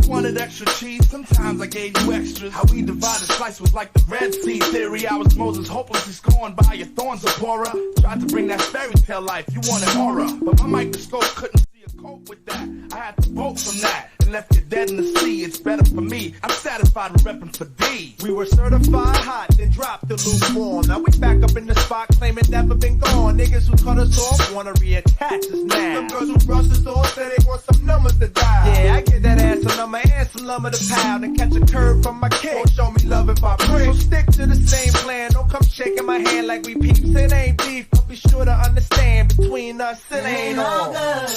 wanted extra cheese, sometimes I gave you extras. How we divided slice was like the Red Sea theory. I was Moses, hopelessly scorned by your thorns, Zipporah. Tried to bring that fairy tale life, you wanted horror, but my microscope couldn't see a cope with that. I had to bolt from that and left you dead in the sea. It's better for me, I'm satisfied with repping for D. We were certified hot, then dropped the lukewarm. Now we back up in the spot, claiming never been gone. Niggas who cut us off wanna reattach us now. Some girls who brush us off say they want some numbers to dial. Yeah, I get that ass a number and some lumber to pound, and catch a curve from my kick. Won't show me love if I pray. So stick to the same plan. Don't come shaking my hand like we peeps. It ain't beef, but be sure to understand between us it ain't all good.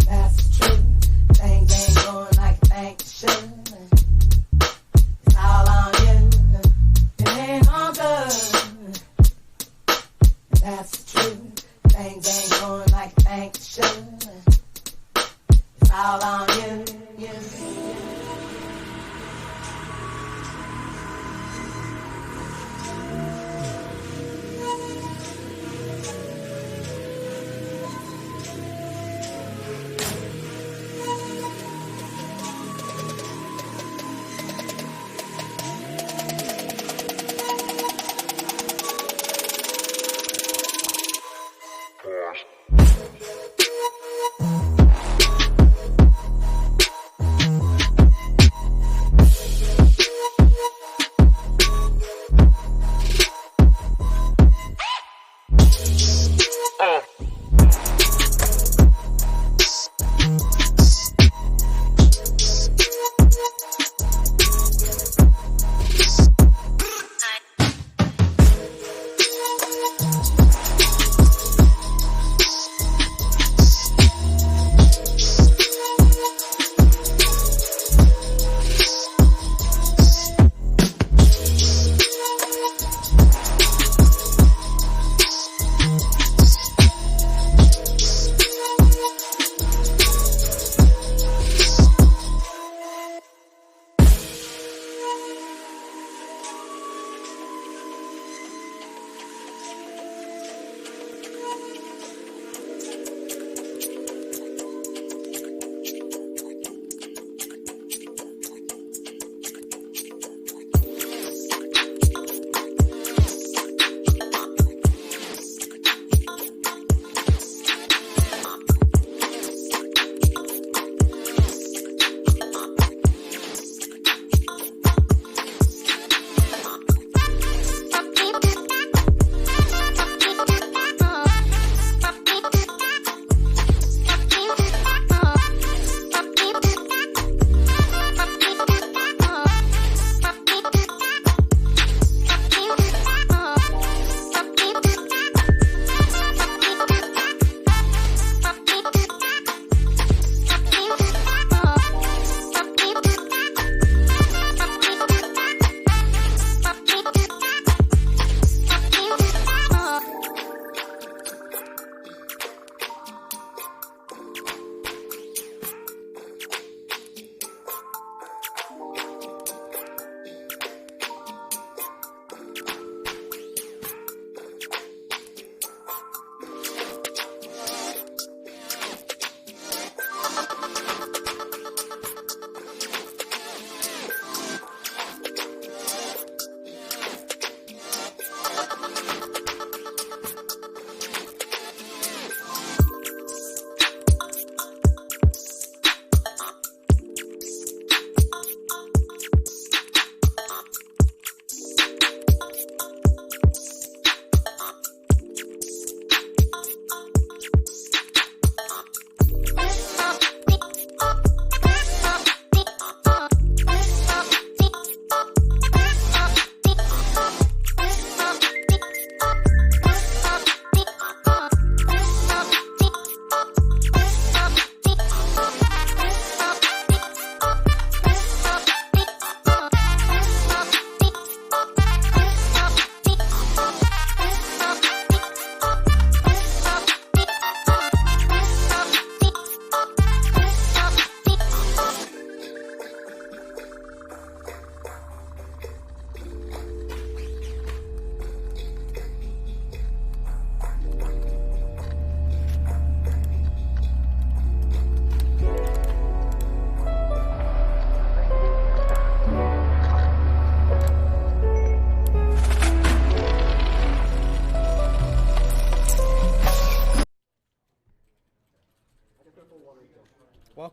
That's true. Things ain't going like you think it should. It's all on you. It ain't all good. That's true. Things ain't going like you think it should. It's all on you.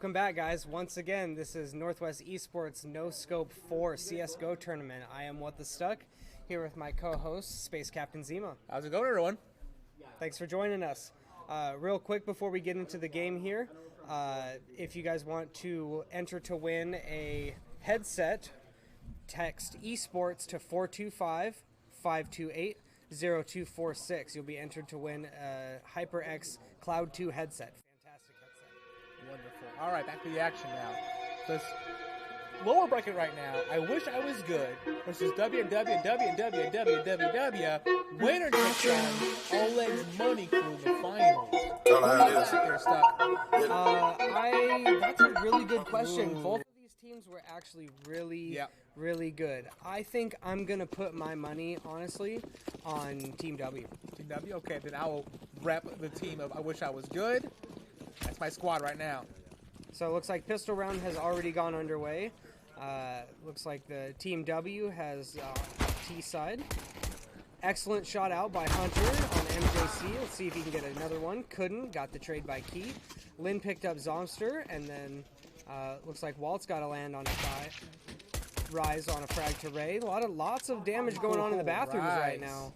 Welcome back, guys. Once again, this is Northwest Esports NoScope IV CSGO Tournament. I am What the Stuck, here with my co-host, Space Captain Zima. How's it going, everyone? Thanks for joining us. Real quick before we get into the game here, if you guys want to enter to win a headset, text esports to 425-528-0246. You'll be entered to win a HyperX Cloud 2 headset. Fantastic headset. Wonderful. All right, back to the action now. So it's lower bracket right now. I wish I was good versus www. Winner next time. Oleg's Money Crew in the finals. That's a really good question. Ooh. Both of these teams were actually really good. I think I'm going to put my money, honestly, on Team W. Team W? Okay, then I will rep the team of I wish I was good. That's my squad right now. So it looks like pistol round has already gone underway. Looks like the Team W has T side. Excellent shot out by Hunter on MJC. Let's see if he can get another one. Couldn't. Got the trade by Key. Lynn picked up Zomster, and then looks like Walt's got to land on a Rise on a frag to Ray. Lots of damage going on in the bathrooms right now.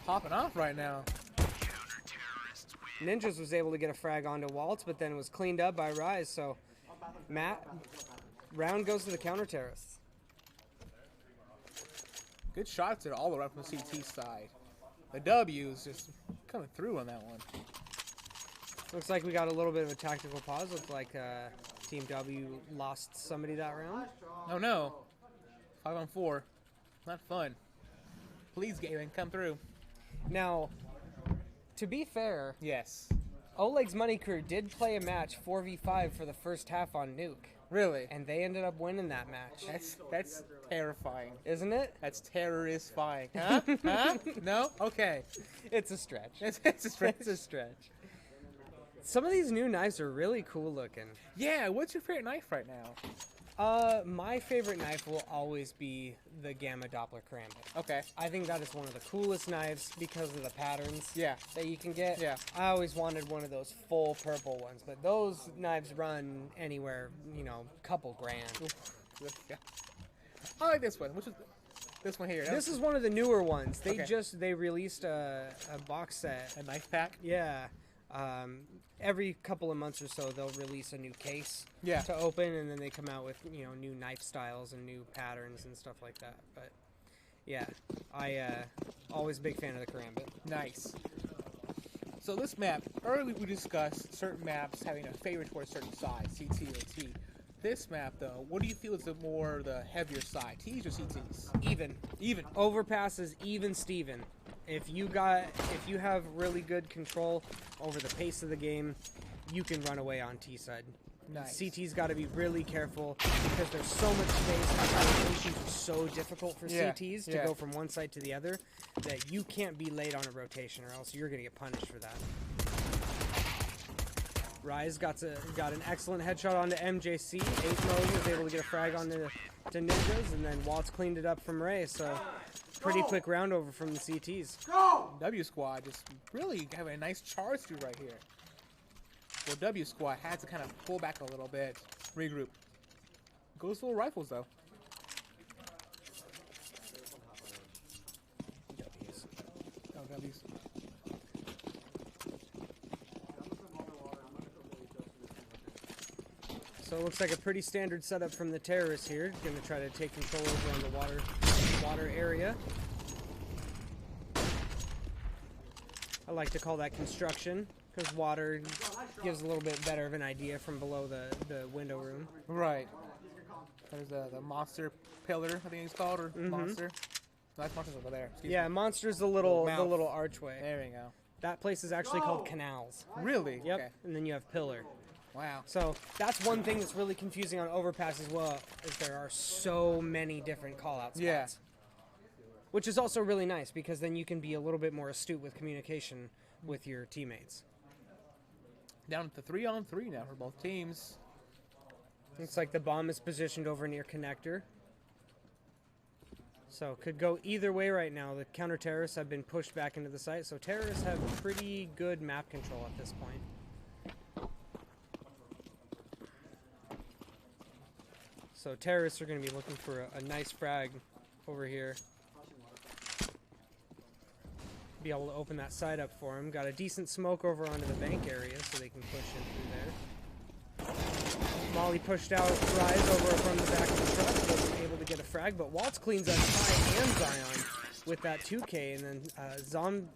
Popping off right now. Ninjas was able to get a frag onto Waltz, but then it was cleaned up by Rise. So, round goes to the counter terrorists. Good shots there all the way from the CT side. The W is just coming through on that one. Looks like we got a little bit of a tactical pause. Looks like Team W lost somebody that round. Oh no. 5-on-4. Not fun. Please, gaming, come through. Now, to be fair, yes, Oleg's Money Crew did play a match 4v5 for the first half on Nuke. Really? And they ended up winning that match. That's terrifying. Isn't it? That's terrorist-fying. Huh? Huh? No? Okay. It's a stretch. It's a stretch. It's a stretch. Some of these new knives are really cool looking. Yeah, what's your favorite knife right now? My favorite knife will always be the Gamma Doppler Karambit. Okay. I think that is one of the coolest knives because of the patterns that you can get. Yeah. I always wanted one of those full purple ones, but those knives run anywhere, couple grand. I like this one. Which is this one here? This is one of the newer ones. They released a box set. A knife pack? Yeah. Every couple of months or so, they'll release a new case to open, and then they come out with new knife styles and new patterns and stuff like that. But yeah, I always a big fan of the Karambit. Nice. So this map, earlier we discussed certain maps having a favor towards a certain side, CT or T. This map, though, what do you feel is the heavier side, T's or CTs? Even. Overpasses, even Steven. If you have really good control over the pace of the game, you can run away on T side. Nice. CT's got to be really careful because there's so much space and rotations are so difficult for CTs to go from one side to the other that you can't be late on a rotation or else you're going to get punished for that. Rise got an excellent headshot onto MJC. 8 was able to get a frag onto Ninjas, and then Waltz cleaned it up from Ray. So pretty quick round over from the CTs. W squad just really having a nice charge through right here. Well, W squad had to kind of pull back a little bit, regroup. Goes full rifles though. W's. Oh, W's. So it looks like a pretty standard setup from the terrorists here. Going to try to take control over on the water area. I like to call that construction because water gives a little bit better of an idea from below the window room. Right. There's the monster pillar, I think it's called, or monster. No, that monster's over there. Excuse me. Monster's the little archway. There we go. That place is actually called Canals. Really? Yep. Okay. And then you have Pillar. Wow. So that's one thing that's really confusing on Overpass as well, is there are so many different call-out spots. Yeah. Which is also really nice because then you can be a little bit more astute with communication with your teammates. Down to 3-on-3 now for both teams. Looks like the bomb is positioned over near connector. So could go either way right now. The counter-terrorists have been pushed back into the site, so terrorists have pretty good map control at this point. So terrorists are going to be looking for a nice frag over here. Be able to open that side up for him. Got a decent smoke over onto the bank area so they can push in through there. Molly pushed out Rise over from the back of the truck. Wasn't able to get a frag, but Waltz cleans up Kai and Zion with that 2K, and then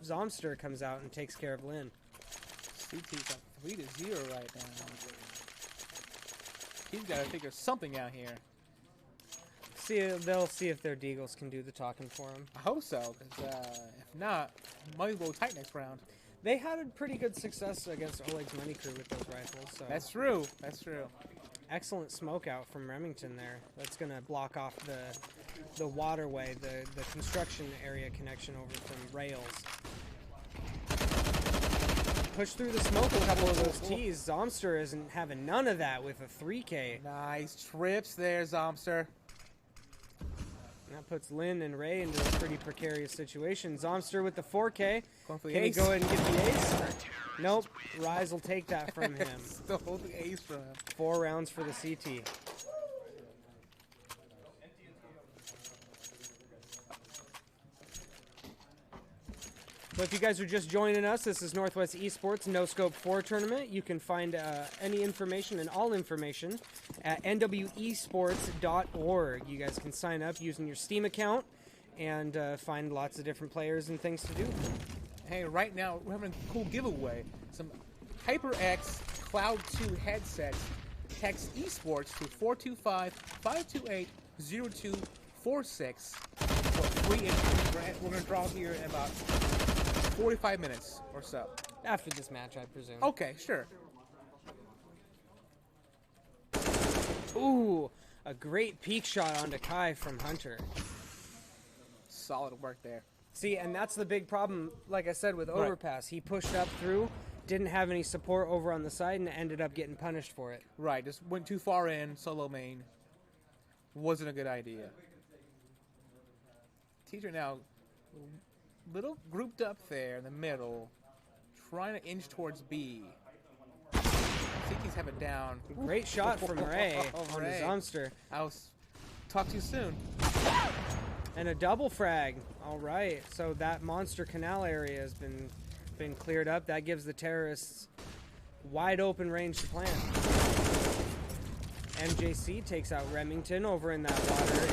Zomster comes out and takes care of Lynn. CT's up 3-0 right now. He's got to figure something out here. They'll see if their Deagles can do the talking for them. I hope so, because if not, money will go tight next round. They had a pretty good success against Oleg's Money Crew with those rifles. So. That's true. That's true. Excellent smoke out from Remington there. That's going to block off the waterway, the construction area connection over from rails. Push through the smoke a couple of those T's. Zomster isn't having none of that with a 3K. Nice trips there, Zomster. That puts Lynn and Ray into a pretty precarious situation. Zomster with the 4K. Can he go ahead and get the ace? Nope. Rise will take that from him. Stole the ace from him. 4 rounds for the CT. So if you guys are just joining us, this is Northwest Esports NoScope IV Tournament. You can find any information and all information at nwesports.org. You guys can sign up using your Steam account and find lots of different players and things to do. Hey, right now we're having a cool giveaway. Some HyperX Cloud 2 headsets. Text esports to 425-528-0246. So free entry. We're going to draw here in about 45 minutes or so. After this match, I presume. Okay, sure. Ooh, a great peek shot onto Kai from Hunter. Solid work there. See, and that's the big problem, like I said, with Overpass. He pushed up through, didn't have any support over on the side, and ended up getting punished for it. Right, just went too far in, solo main. Wasn't a good idea. Teacher now, little grouped up there in the middle, trying to inch towards B. CT's have it down. Great shot from Ray on the Zomster. I was talk too soon. And a double frag. All right, so that Monster Canal area has been cleared up. That gives the terrorists wide open range to plant. MJC takes out Remington over in that water area,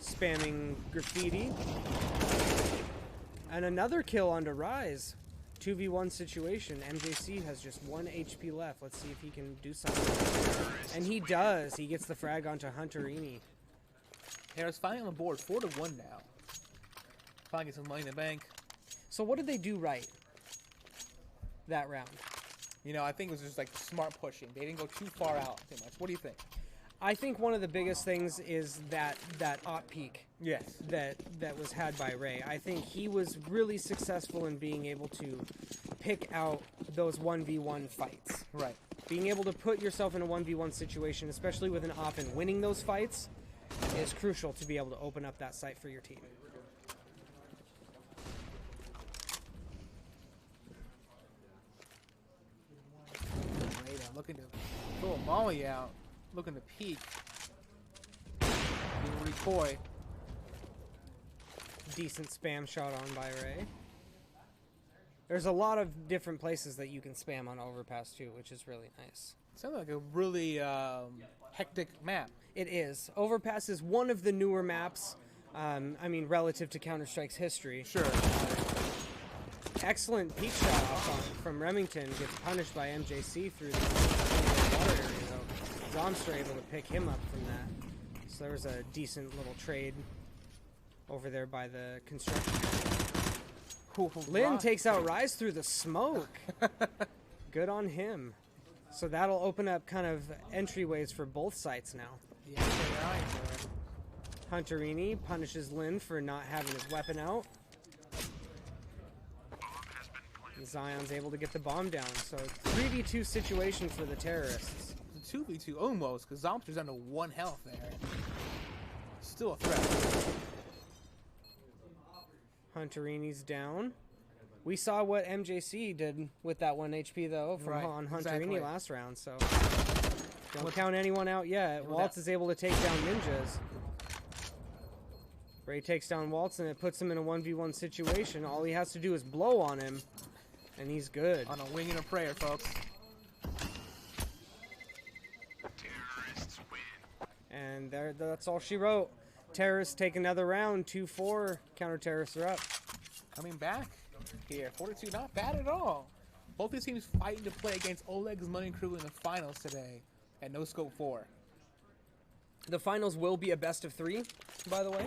spamming graffiti. And another kill onto Rise. 2v1 situation. MJC has just 1 HP left. Let's see if he can do something. And he does. He gets the frag onto Hunterini. Harris finally on the board, 4-1 now. Finally get some money in the bank. So what did they do right that round? You know, I think it was just like smart pushing. They didn't go too far out too much. What do you think? I think one of the biggest things is that op peak. Yes. That was had by Ray. I think he was really successful in being able to pick out those 1v1 fights. Right. Being able to put yourself in a 1v1 situation, especially with an op and winning those fights, is crucial to be able to open up that site for your team. Looking to throw a molly out. Looking to peek. Being really coy. Decent spam shot on by Ray. There's a lot of different places that you can spam on Overpass too, which is really nice. Sounds like a really hectic map. It is. Overpass is one of the newer maps, I mean, relative to Counter-Strike's history. Sure. Excellent peek shot from Remington. Gets punished by MJC through the water area, though. Zomster able to pick him up from that. So there was a decent little trade over there by the construction. Lynn takes out Rise through the smoke. Good on him. So that'll open up kind of entryways for both sites now. Yeah, right. Hunterini punishes Lynn for not having his weapon out. Zion's able to get the bomb down. So 3v2 situation for the terrorists. It's a 2v2 almost, because Zomster's under 1 health there. Still a threat. Hunterini's down. We saw what MJC did with that 1 HP though from on Hunterini last round. So Don't count anyone out yet. Waltz is able to take down Ninjas. Ray takes down Waltz, and it puts him in a 1v1 situation. All he has to do is blow on him, and he's good. On a wing and a prayer, folks. And that's all she wrote. Terrorists take another round. 2-4. Counter-terrorists are up. Coming back here. 42, not bad at all. Both these teams fighting to play against Oleg's Money Crew in the finals today at NoScope 4. The finals will be a best of 3, by the way.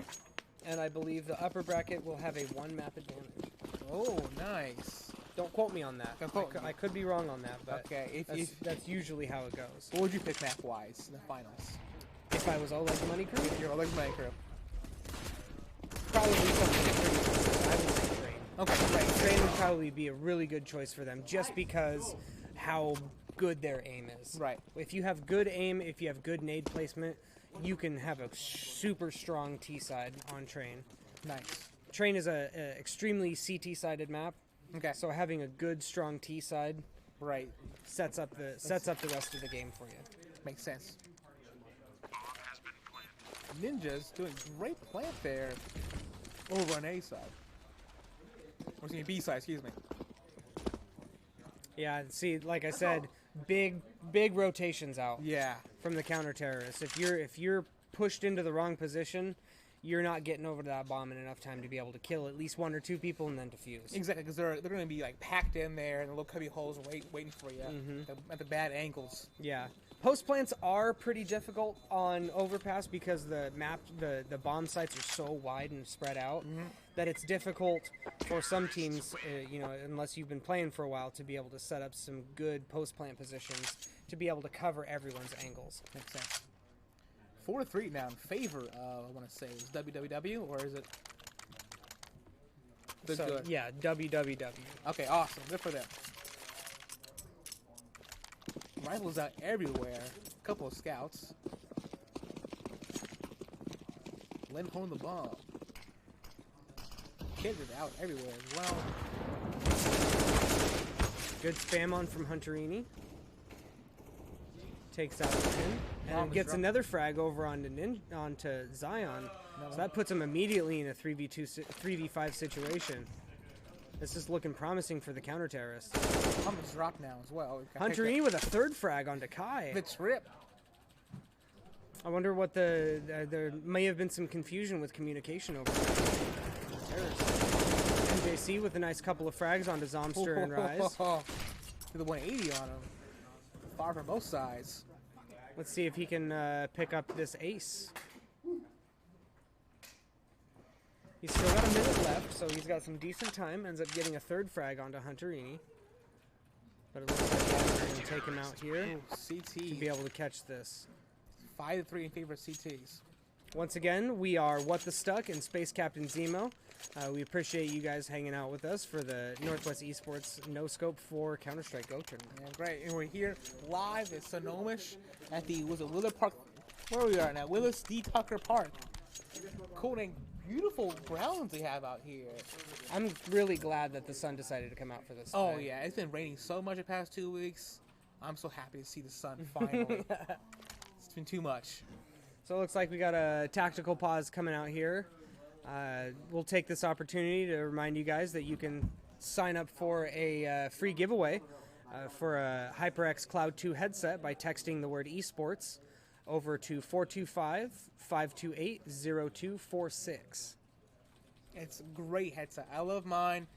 And I believe the upper bracket will have a 1-map advantage. Oh, nice. Don't quote me on that. I could be wrong on that, but okay, that's usually how it goes. What would you pick map-wise in the finals? If I was Oleg's Money Crew? If you're Oleg's Money Crew. Probably something pretty. I would say Train. Okay, right. Train would probably be a really good choice for them, just because how good their aim is. Right. If you have good aim, if you have good nade placement, you can have a super strong T side on Train. Nice. Train is a extremely CT sided map. Okay. So having a good strong T side, right, sets up the rest of the game for you. Makes sense. Ninjas doing great plant there over on A side. Or excuse me, B side, excuse me. Yeah, see, like I said, big rotations out. Yeah. From the counter terrorists. If you're pushed into the wrong position, you're not getting over to that bomb in enough time to be able to kill at least 1 or 2 people and then defuse. Exactly, because they're going to be like packed in there in the little cubby holes waiting for you at the bad angles. Yeah. Post plants are pretty difficult on overpass because the bomb sites are so wide and spread out that it's difficult for some teams, unless you've been playing for a while, to be able to set up some good post plant positions to be able to cover everyone's angles. Makes sense. 4-3 now in favor of, I want to say, is WWW, or is it? Good. Yeah, WWW. Okay, awesome. Good for them. Rivals out everywhere. A couple of scouts. Len holding the bomb. Kids are out everywhere as well. Good spam on from Hunterini. Takes out the pin. And gets another frag over onto Zion. So that puts him immediately in a 3v5 situation. This is looking promising for the counter terrorists. Almost dropped now as well. Hunterini with a 3rd frag onto Kai. The trip. I wonder what there may have been some confusion with communication over there. MJC with a nice couple of frags onto Zomster and Rise. To the 180 on him. Far from both sides. Let's see if he can pick up this ace. He's still got a minute left, so he's got some decent time. Ends up getting a 3rd frag onto Hunterini. But it looks like we're going to take him out here. CT. To be able to catch this. 5-3 in favor of CTs. Once again, we are What the Stuck and Space Captain Zemo. We appreciate you guys hanging out with us for the Northwest Esports NoScope IV Counter-Strike Go tournament. Yeah, great. And we're here live at Snohomish at the, Willis Park, where we are now, Willis D. Tucker Park. Cool and beautiful grounds they have out here. I'm really glad that the sun decided to come out for this. Oh, today. yeah. It's been raining so much the past 2 weeks. I'm so happy to see the sun finally. It's been too much. So it looks like we got a tactical pause coming out here. We'll take this opportunity to remind you guys that you can sign up for a free giveaway for a HyperX Cloud 2 headset by texting the word esports over to 425-528-0246. It's a great headset. I love mine.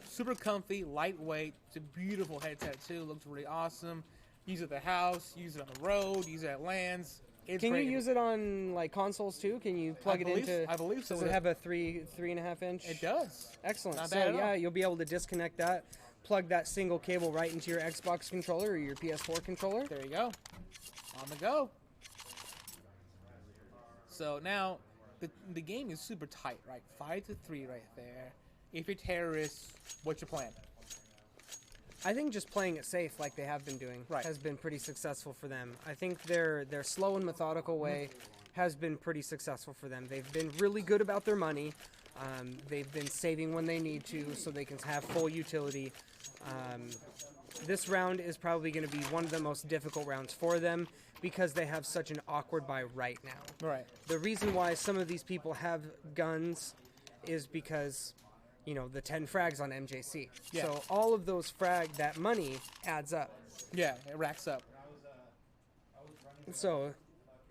Super comfy, lightweight. It's a beautiful headset too. Looks really awesome. Use it at the house, use it on the road, use it at LANs. Can you use it on like consoles too? Can you plug it into? I believe so. Does it have a 3.5 inch? It does. Excellent. Not So bad at yeah, all. you'll be able to disconnect that, plug that single cable right into your Xbox controller or your PS4 controller. There you go. On the go. So now, the game is super tight, right? 5-3 right there. If you're terrorists, what's your plan? I think just playing it safe like they have been doing has been pretty successful for them. I think their slow and methodical way has been pretty successful for them. They've been really good about their money. They've been saving when they need to so they can have full utility. This round is probably going to be one of the most difficult rounds for them because they have such an awkward buy right now. Right. The reason why some of these people have guns is because, you know, the 10 frags on MJC. Yeah. So all of those that money adds up. Yeah, it racks up. So,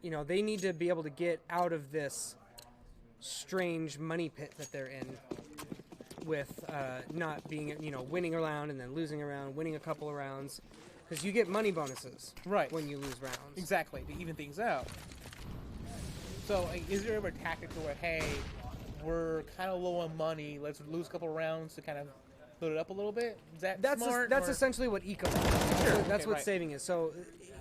you know, they need to be able to get out of this strange money pit that they're in with not being, you know, winning a round and then losing a round, winning a couple of rounds. Because you get money bonuses when you lose rounds. Exactly, to even things out. So, is there ever a tactic where, hey, we're kind of low on money, let's lose a couple of rounds to kind of load it up a little bit? Is that's smart? That's essentially what eco is. That's what saving is. So,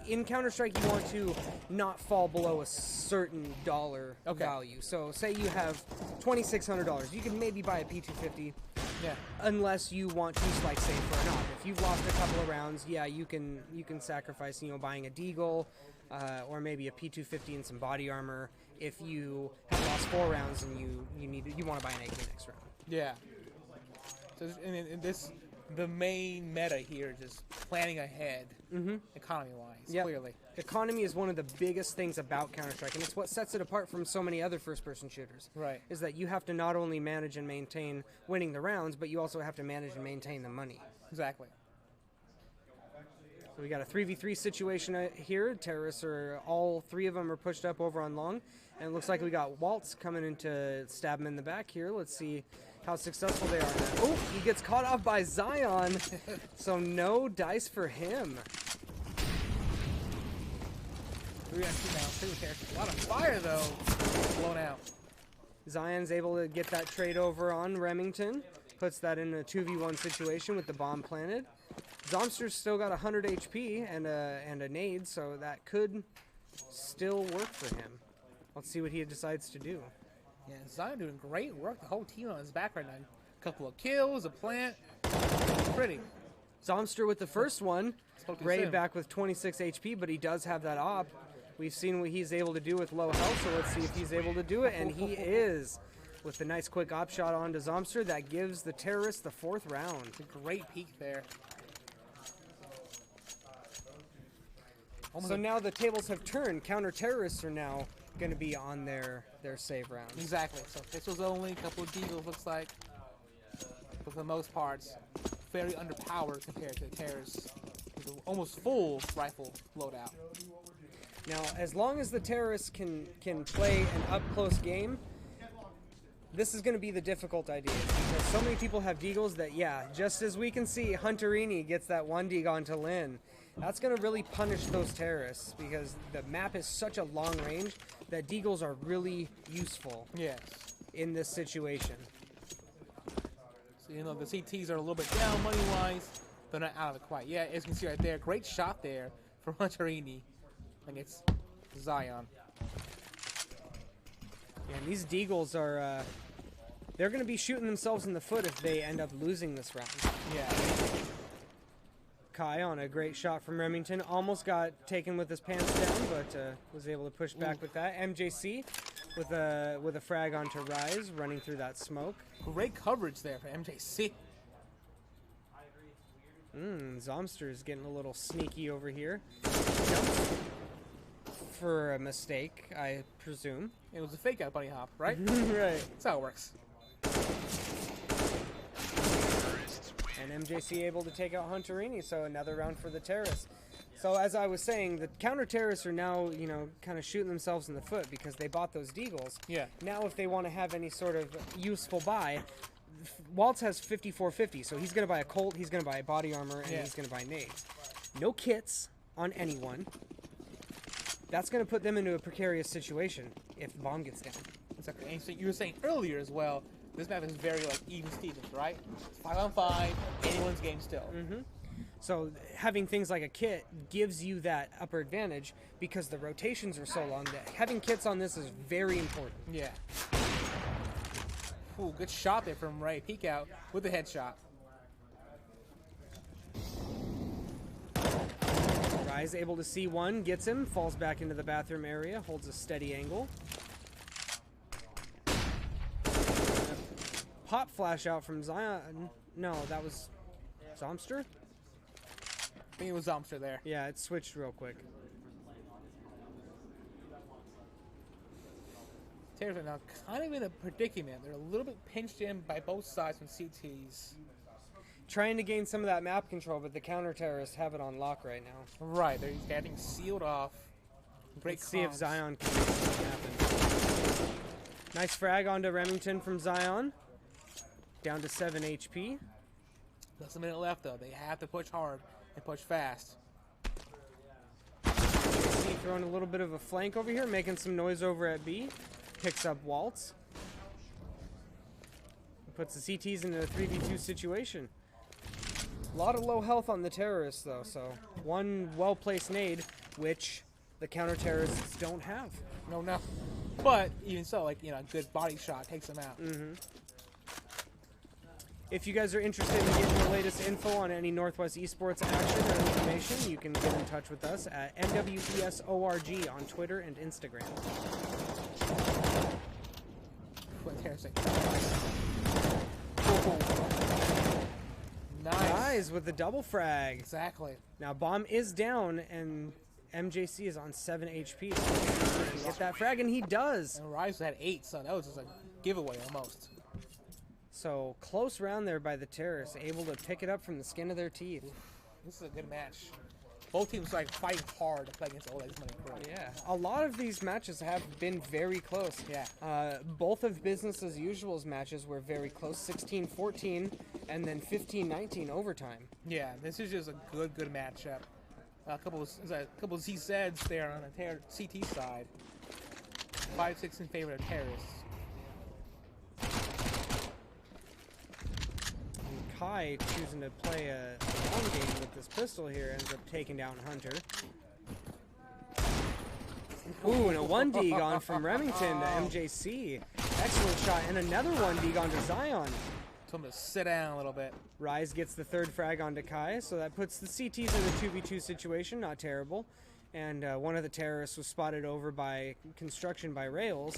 in Counter-Strike, you want to not fall below a certain dollar value. So, say you have $2,600. You can maybe buy a P250. Yeah. Unless you want to like save for an op. If you've lost a couple of rounds, yeah, you can sacrifice, you know, buying a deagle, or maybe a P250 and some body armor. If you have lost 4 rounds and you want to buy an AK next round. Yeah. So and this the main meta here is just planning ahead, economy-wise. Clearly. Economy is one of the biggest things about Counter-Strike, and it's what sets it apart from so many other first-person shooters. Right. Is that you have to not only manage and maintain winning the rounds, but you also have to manage and maintain the money. Exactly. So we got a 3v3 situation here. Terrorists all 3 of them are pushed up over on long, and it looks like we got Waltz coming in to stab him in the back here. Let's see how successful they are. Oh, he gets caught off by Zion, so no dice for him. 3 on 2 now. A lot of fire, though. Blown out. Zion's able to get that trade over on Remington. Puts that in a 2v1 situation with the bomb planted. Zomster's still got 100 HP and a nade, so that could still work for him. Let's see what he decides to do. Yeah, Zion doing great work. The whole team on his back right now. A couple of kills, a plant. Pretty. Zomster with the first one. Ray back with 26 HP, but he does have that op. We've seen what he's able to do with low health, so let's see if he's able to do it, and he is. With the nice quick op shot onto Zomster, that gives the terrorists the 4th round. It's a great peek there. So now the tables have turned. Counter-terrorists are now going to be on their save rounds. Exactly. So pistols only, a couple of deagles looks like. For the most parts, very underpowered compared to the terrorists. With an almost full rifle loadout. Now, as long as the terrorists can play an up-close game, this is going to be the difficult idea, because so many people have deagles that, yeah, just as we can see, Hunterini gets that 1 deagle onto Lynn. That's going to really punish those terrorists, because the map is such a long range that deagles are really useful in this situation. So, you know, the CTs are a little bit down money-wise. They're not out of it quite yet. As you can see right there, great shot there from Hunterini against Zion. Yeah, and these deagles are, they're going to be shooting themselves in the foot if they end up losing this round. Yeah. Kai on a great shot from Remington. Almost got taken with his pants down, but was able to push back with that. MJC with a frag onto Rise, running through that smoke. Great coverage there for MJC. Zomster's getting a little sneaky over here. Jumps for a mistake, I presume. It was a fake out bunny hop, right? Right. That's how it works. And MJC able to take out Hunterini, so another round for the terrorists. So as I was saying, the counter-terrorists are now, you know, kind of shooting themselves in the foot because they bought those deagles. Yeah. Now if they want to have any sort of useful buy, Waltz has 5450, so he's going to buy a Colt, he's going to buy a body armor, and he's going to buy nades. No kits on anyone. That's going to put them into a precarious situation if the bomb gets down. Exactly. And so you were saying earlier as well, this map is very like even Stevens, right? It's 5 on 5, anyone's game still. So having things like a kit gives you that upper advantage because the rotations are so long that having kits on this is very important. Yeah. Ooh, good shot there from Ray. Peek out with the headshot. Rise able to see one, gets him, falls back into the bathroom area, holds a steady angle. Pop flash out from Zion. No, that was Zomster? I think it was Zomster there. Yeah, it switched real quick. Terrors are now kind of in a predicament. They're a little bit pinched in by both sides from CTs. Trying to gain some of that map control, but the counter-terrorists have it on lock right now. Right, they're getting sealed off. Great Let's see if comms. Zion can make something happen. Nice frag onto Remington from Zion. Down to 7 HP. Less than a minute left, though. They have to push hard and push fast. C throwing a little bit of a flank over here, making some noise over at B. Picks up Waltz. Puts the CTs into a 3v2 situation. A lot of low health on the terrorists, though, so one well-placed nade, which the counter-terrorists don't have. No. But even so, like, a good body shot takes them out. If you guys are interested in getting the latest info on any Northwest Esports action or information, you can get in touch with us at NWESORG on Twitter and Instagram. Interesting. Nice with the double frag. Exactly. Now bomb is down and MJC is on 7 HP. So he can get that frag, and he does. And Rise had 8, so that was just a giveaway almost. So close round there by the terrorists, able to pick it up from the skin of their teeth. This is a good match. Both teams like fighting hard to play against Oleg's Money Crew. Yeah, a lot of these matches have been very close. Yeah. Both of business as usual's matches were very close, 16-14 and then 15-19 overtime. Yeah, this is just a good matchup. A couple of ZZs there on the CT side. 5-6 in favor of terrorists. And Kai choosing to play a long game with this pistol here ends up taking down Hunter. Ooh, and a 1D gone from Remington to MJC. Excellent shot, and another 1D gone to Zion. Told him to sit down a little bit. Rise gets the third frag onto Kai, so that puts the CTs in a 2v2 situation, not terrible. And one of the terrorists was spotted over by construction by Rails,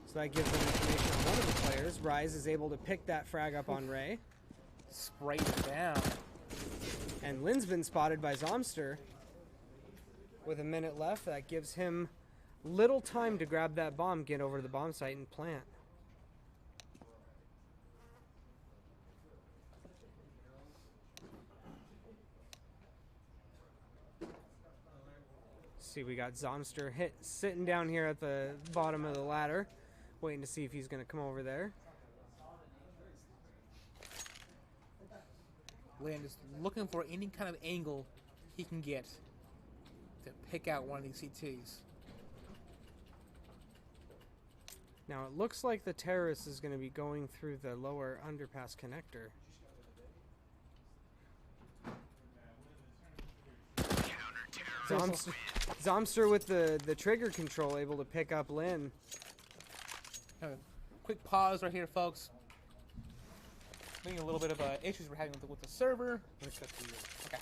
so that gives them information on one of the players. Rise is able to pick that frag up on Ray. Sprayed it down. And Lynn's been spotted by Zomster. With a minute left, that gives him little time to grab that bomb, get over to the bomb site, and plant. See, we got Zomster sitting down here at the bottom of the ladder, waiting to see if he's going to come over there. Lynn is looking for any kind of angle he can get to pick out one of these CTs. Now it looks like the terrorist is going to be going through the lower underpass connector. Zomster with the trigger control able to pick up Lynn. Quick pause right here, folks. Maybe a little bit of issues we're having with the server. Okay.